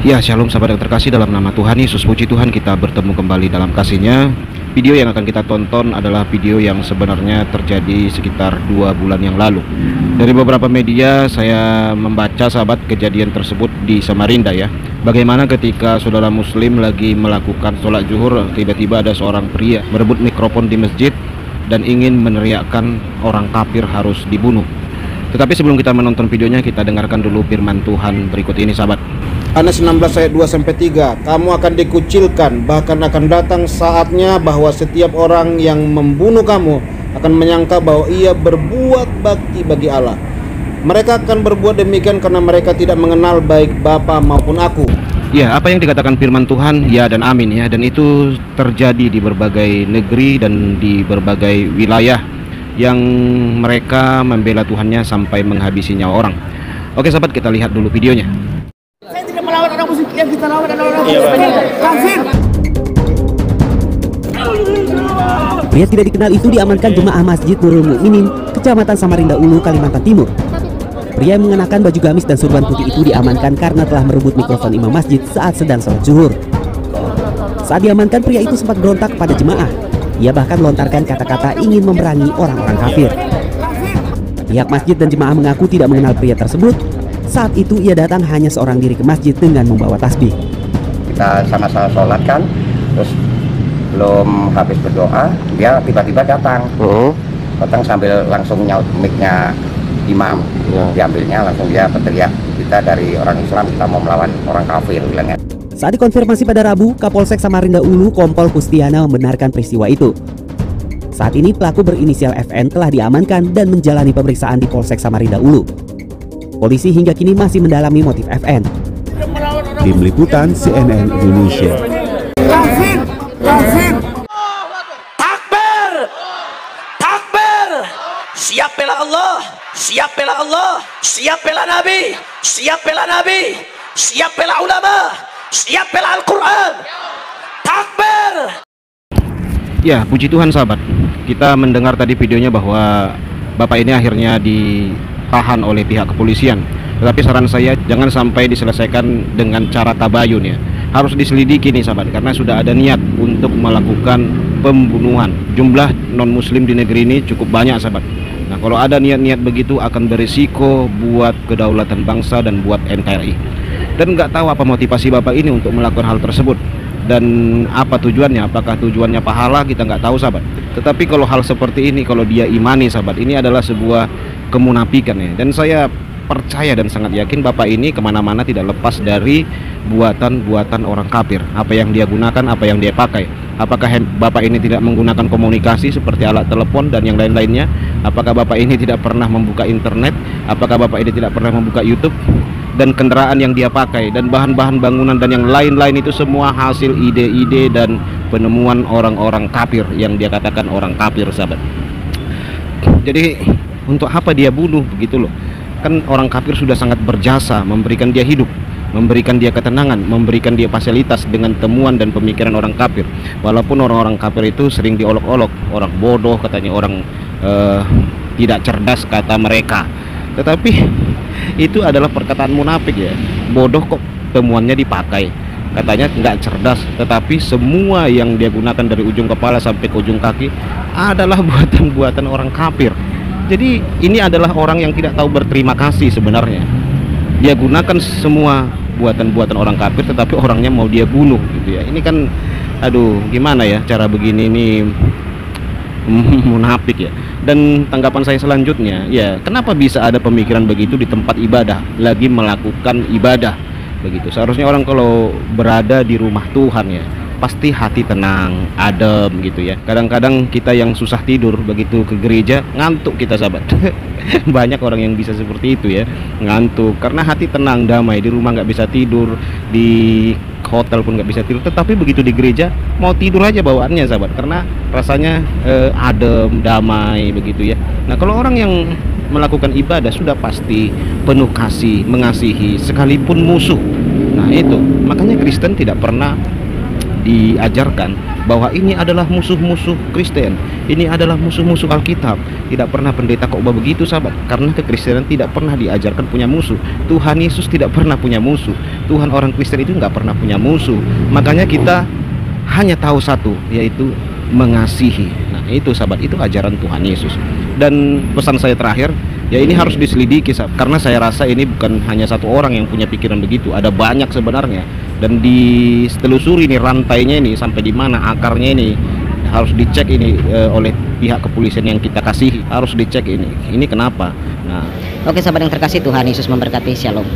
Ya, shalom sahabat yang terkasih dalam nama Tuhan Yesus. Puji Tuhan, kita bertemu kembali dalam kasih-Nya. Video yang akan kita tonton adalah video yang sebenarnya terjadi sekitar 2 bulan yang lalu. Dari beberapa media saya membaca sahabat kejadian tersebut di Samarinda ya. Bagaimana ketika saudara muslim lagi melakukan sholat zuhur, tiba-tiba ada seorang pria merebut mikrofon di masjid dan ingin meneriakkan orang kafir harus dibunuh. Tetapi sebelum kita menonton videonya, kita dengarkan dulu firman Tuhan berikut ini sahabat. Yohanes 16 ayat 2-3, kamu akan dikucilkan, bahkan akan datang saatnya bahwa setiap orang yang membunuh kamu akan menyangka bahwa ia berbuat bakti bagi Allah. Mereka akan berbuat demikian karena mereka tidak mengenal baik Bapa maupun aku. Ya, apa yang dikatakan firman Tuhan, ya dan amin ya. Dan itu terjadi di berbagai negeri dan di berbagai wilayah yang mereka membela Tuhannya sampai menghabisi nyawa orang. Oke sahabat, kita lihat dulu videonya. Saya tidak melawan orang muslim, yang kita lawan adalah orang kafir. Pria tidak dikenal itu diamankan jemaah Masjid Nurul Mukminin, Kecamatan Samarinda Ulu, Kalimantan Timur. Pria yang mengenakan baju gamis dan surban putih itu diamankan karena telah merebut mikrofon imam masjid saat sedang sholat zuhur. Saat diamankan, pria itu sempat berontak kepada jemaah. Ia bahkan melontarkan kata-kata ingin memerangi orang-orang kafir. Pihak masjid dan jemaah mengaku tidak mengenal pria tersebut. Saat itu ia datang hanya seorang diri ke masjid dengan membawa tasbih. Kita sama-sama sholat kan, terus belum habis berdoa, dia tiba-tiba datang. Datang sambil langsung nyaut mic-nya imam. Diambilnya langsung dia berteriak, kita dari orang Islam, kita mau melawan orang kafir, bilangnya. Saat dikonfirmasi pada Rabu, Kapolsek Samarinda Ulu Kompol Kustiana membenarkan peristiwa itu. Saat ini pelaku berinisial FN telah diamankan dan menjalani pemeriksaan di Polsek Samarinda Ulu. Polisi hingga kini masih mendalami motif FN. Tim Liputan CNN Indonesia. Kafir. Takbir, takbir. Siap bela Allah, siap bela Allah, siap bela Nabi, siap bela Nabi, siap bela ulama, siap bela Al-Quran. Takbir. Ya, puji Tuhan sahabat. Kita mendengar tadi videonya bahwa bapak ini akhirnya ditahan oleh pihak kepolisian. Tetapi saran saya jangan sampai diselesaikan dengan cara tabayun ya. Harus diselidiki nih sahabat, karena sudah ada niat untuk melakukan pembunuhan. Jumlah non muslim di negeri ini cukup banyak sahabat. Nah, kalau ada niat-niat begitu akan berisiko buat kedaulatan bangsa dan buat NKRI. Dan nggak tahu apa motivasi bapak ini untuk melakukan hal tersebut dan apa tujuannya. Apakah tujuannya pahala, kita nggak tahu sahabat. Tetapi kalau hal seperti ini, kalau dia imani sahabat, ini adalah sebuah kemunafikan ya. Dan saya percaya dan sangat yakin bapak ini kemana-mana tidak lepas dari buatan-buatan orang kafir. Apa yang dia gunakan, apa yang dia pakai. Apakah bapak ini tidak menggunakan komunikasi seperti alat telepon dan yang lain-lainnya? Apakah bapak ini tidak pernah membuka internet? Apakah bapak ini tidak pernah membuka YouTube? Dan kendaraan yang dia pakai dan bahan-bahan bangunan dan yang lain-lain itu semua hasil ide-ide dan penemuan orang-orang kafir yang dia katakan orang kafir sahabat. Jadi untuk apa dia bunuh begitu loh? Kan orang kafir sudah sangat berjasa memberikan dia hidup, memberikan dia ketenangan, memberikan dia fasilitas dengan temuan dan pemikiran orang kafir. Walaupun orang-orang kafir itu sering diolok-olok, orang bodoh katanya, orang tidak cerdas kata mereka. Tetapi itu adalah perkataan munafik ya. Bodoh kok temuannya dipakai, katanya nggak cerdas, tetapi semua yang dia gunakan dari ujung kepala sampai ke ujung kaki adalah buatan-buatan orang kafir. Jadi ini adalah orang yang tidak tahu berterima kasih sebenarnya. Dia gunakan semua buatan-buatan orang kafir, tetapi orangnya mau dia bunuh gitu ya. Ini kan aduh, gimana ya cara begini ini munafik ya. Dan tanggapan saya selanjutnya, ya kenapa bisa ada pemikiran begitu di tempat ibadah, lagi melakukan ibadah begitu. Seharusnya orang kalau berada di rumah Tuhan ya pasti hati tenang, adem gitu ya. Kadang-kadang kita yang susah tidur begitu ke gereja ngantuk kita sahabat. Banyak orang yang bisa seperti itu ya, ngantuk karena hati tenang, damai. Di rumah nggak bisa tidur, di hotel pun nggak bisa tidur, tetapi begitu di gereja mau tidur aja bawaannya sahabat, karena rasanya adem, damai begitu ya. Nah, kalau orang yang melakukan ibadah sudah pasti penuh kasih, mengasihi sekalipun musuh. Nah itu makanya Kristen tidak pernah diajarkan bahwa ini adalah musuh-musuh Kristen, ini adalah musuh-musuh Alkitab. Tidak pernah pendeta khotbah begitu, sahabat, karena kekristenan tidak pernah diajarkan punya musuh. Tuhan Yesus tidak pernah punya musuh. Tuhan orang Kristen itu nggak pernah punya musuh. Makanya kita hanya tahu satu, yaitu mengasihi. Nah itu, sahabat, itu ajaran Tuhan Yesus. Dan pesan saya terakhir, ya ini harus diselidiki, sahabat, karena saya rasa ini bukan hanya satu orang yang punya pikiran begitu, ada banyak sebenarnya. Dan ditelusuri nih rantainya ini sampai di mana akarnya ini, harus dicek ini oleh pihak kepolisian yang kita kasihi, harus dicek ini kenapa. Nah, oke sahabat yang terkasih, Tuhan Yesus memberkati. Shalom.